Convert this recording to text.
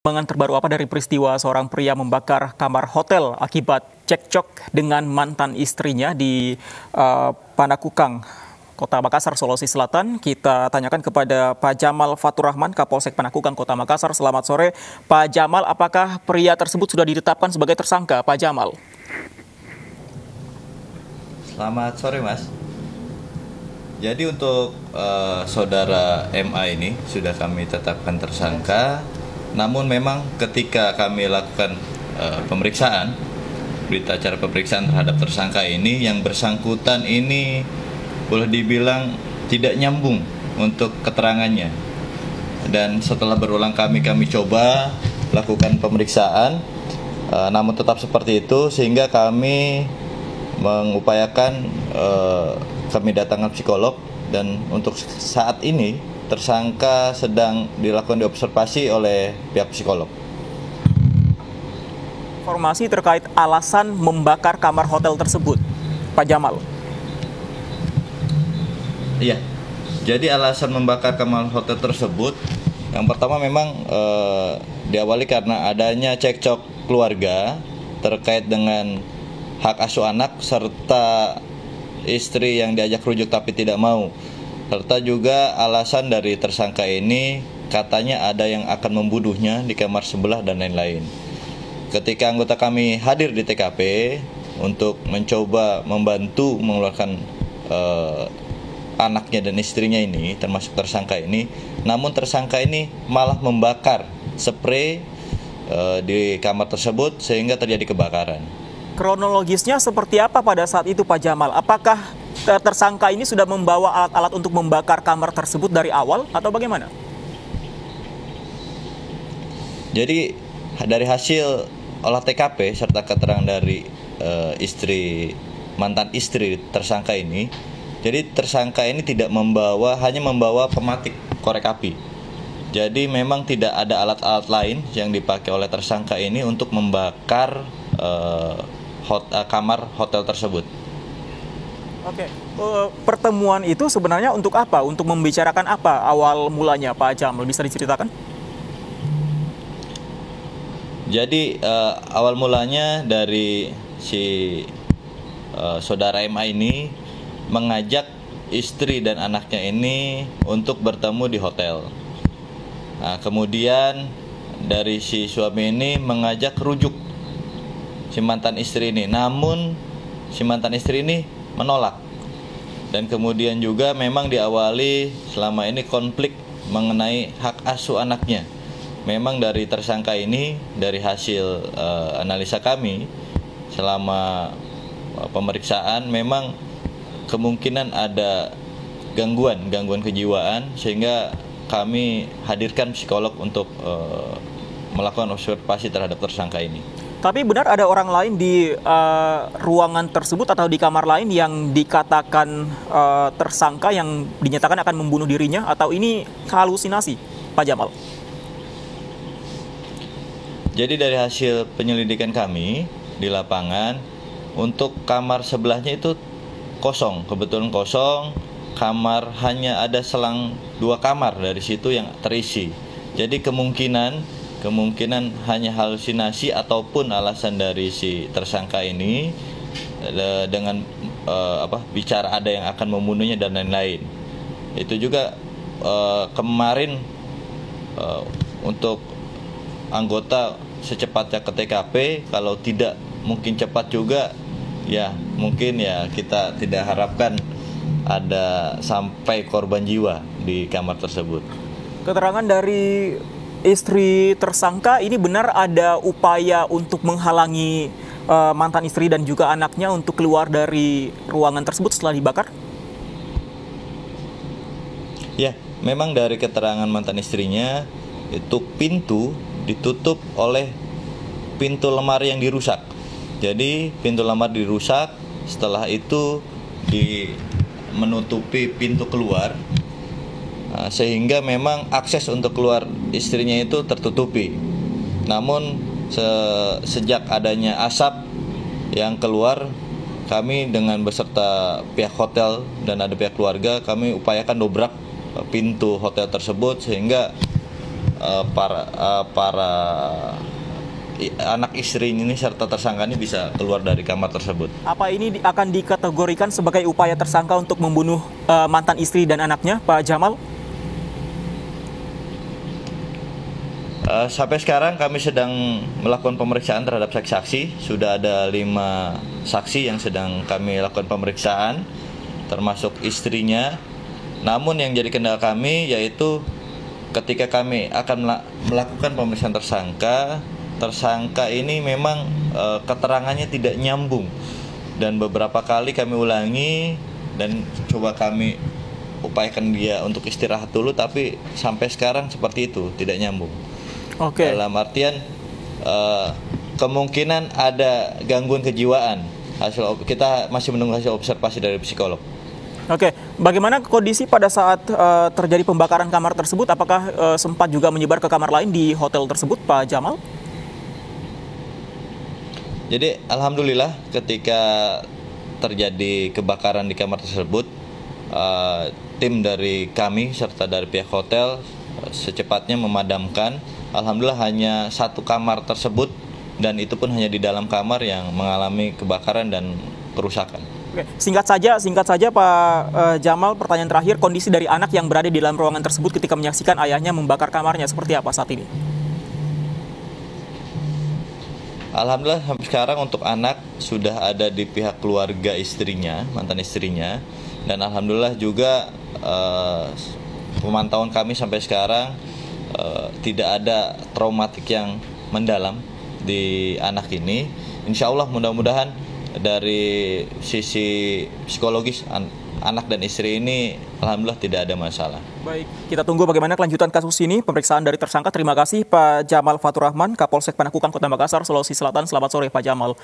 Perkembangan terbaru apa dari peristiwa seorang pria membakar kamar hotel akibat cekcok dengan mantan istrinya di Panakukang, Kota Makassar, Sulawesi Selatan? Kita tanyakan kepada Pak Jamal Fatur Rahman, Kapolsek Panakukang, Kota Makassar. Selamat sore, Pak Jamal. Apakah pria tersebut sudah ditetapkan sebagai tersangka, Pak Jamal? Selamat sore, Mas. Jadi untuk saudara MA ini sudah kami tetapkan tersangka. Namun memang ketika kami lakukan pemeriksaan, berita acara pemeriksaan terhadap tersangka ini, yang bersangkutan ini boleh dibilang tidak nyambung untuk keterangannya. Dan setelah berulang kami coba lakukan pemeriksaan, namun tetap seperti itu, sehingga kami mengupayakan kami datangkan psikolog, dan untuk saat ini tersangka sedang dilakukan diobservasi oleh pihak psikolog. Informasi terkait alasan membakar kamar hotel tersebut, Pak Jamal. Iya, jadi alasan membakar kamar hotel tersebut, yang pertama memang diawali karena adanya cekcok keluarga terkait dengan hak asuh anak serta istri yang diajak rujuk tapi tidak mau. Serta juga alasan dari tersangka ini katanya ada yang akan membunuhnya di kamar sebelah dan lain-lain. Ketika anggota kami hadir di TKP untuk mencoba membantu mengeluarkan anaknya dan istrinya ini, termasuk tersangka ini, namun tersangka ini malah membakar spray di kamar tersebut sehingga terjadi kebakaran. Kronologisnya seperti apa pada saat itu, Pak Jamal? Apakah tersangka ini sudah membawa alat-alat untuk membakar kamar tersebut dari awal atau bagaimana? Jadi dari hasil olah TKP serta keterangan dari mantan istri tersangka ini, jadi tersangka ini tidak hanya membawa pematik korek api. Jadi memang tidak ada alat-alat lain yang dipakai oleh tersangka ini untuk membakar kamar hotel tersebut. Oke, pertemuan itu sebenarnya untuk apa? Untuk membicarakan apa awal mulanya, Pak Jamal? Bisa diceritakan? Jadi awal mulanya dari si saudara MA ini mengajak istri dan anaknya ini untuk bertemu di hotel. Nah, kemudian dari si suami ini mengajak rujuk si mantan istri ini, namun si mantan istri ini menolak. Dan kemudian juga memang diawali selama ini konflik mengenai hak asuh anaknya. Memang dari tersangka ini, dari hasil analisa kami selama pemeriksaan, memang kemungkinan ada gangguan kejiwaan, sehingga kami hadirkan psikolog untuk melakukan observasi terhadap tersangka ini. Tapi benar ada orang lain di ruangan tersebut atau di kamar lain yang dikatakan tersangka yang dinyatakan akan membunuh dirinya, atau ini halusinasi, Pak Jamal? Jadi dari hasil penyelidikan kami di lapangan, untuk kamar sebelahnya itu kosong, kebetulan kosong. Kamar hanya ada selang 2 kamar dari situ yang terisi. Jadi kemungkinan hanya halusinasi ataupun alasan dari si tersangka ini dengan bicara ada yang akan membunuhnya dan lain-lain. Itu juga kemarin untuk anggota secepatnya ke TKP, kalau tidak mungkin cepat juga, ya mungkin ya kita tidak harapkan ada sampai korban jiwa di kamar tersebut. Keterangan dari istri tersangka ini, benar ada upaya untuk menghalangi mantan istri dan juga anaknya untuk keluar dari ruangan tersebut setelah dibakar? Ya, memang dari keterangan mantan istrinya, itu pintu ditutup oleh pintu lemari yang dirusak. Jadi pintu lemari dirusak, setelah itu menutupi pintu keluar, sehingga memang akses untuk keluar istrinya itu tertutupi. Namun sejak adanya asap yang keluar, kami dengan beserta pihak hotel dan ada pihak keluarga, kami upayakan dobrak pintu hotel tersebut sehingga para anak istri ini serta tersangka ini bisa keluar dari kamar tersebut. Apa ini akan dikategorikan sebagai upaya tersangka untuk membunuh mantan istri dan anaknya, Pak Jamal? Sampai sekarang kami sedang melakukan pemeriksaan terhadap saksi-saksi. Sudah ada 5 saksi yang sedang kami lakukan pemeriksaan, termasuk istrinya. Namun yang jadi kendala kami yaitu ketika kami akan melakukan pemeriksaan tersangka ini memang keterangannya tidak nyambung. Dan beberapa kali kami ulangi dan coba kami upayakan dia untuk istirahat dulu, tapi sampai sekarang seperti itu, tidak nyambung. Oke. Dalam artian kemungkinan ada gangguan kejiwaan. Kita masih menunggu hasil observasi dari psikolog. Oke, bagaimana kondisi pada saat terjadi pembakaran kamar tersebut? Apakah sempat juga menyebar ke kamar lain di hotel tersebut, Pak Jamal? Jadi alhamdulillah ketika terjadi kebakaran di kamar tersebut, tim dari kami serta dari pihak hotel secepatnya memadamkan. Alhamdulillah hanya 1 kamar tersebut, dan itu pun hanya di dalam kamar yang mengalami kebakaran dan kerusakan. Oke, singkat saja Pak Jamal, pertanyaan terakhir, kondisi dari anak yang berada di dalam ruangan tersebut ketika menyaksikan ayahnya membakar kamarnya seperti apa saat ini? Alhamdulillah sampai sekarang untuk anak sudah ada di pihak keluarga istrinya, mantan istrinya, dan alhamdulillah juga pemantauan kami sampai sekarang tidak ada traumatik yang mendalam di anak ini. Insya Allah mudah-mudahan dari sisi psikologis anak dan istri ini alhamdulillah tidak ada masalah. Baik, kita tunggu bagaimana kelanjutan kasus ini, pemeriksaan dari tersangka. Terima kasih Pak Jamal Fatur Rahman, Kapolsek Panakukang Kota Makassar, Sulawesi Selatan. Selamat sore Pak Jamal.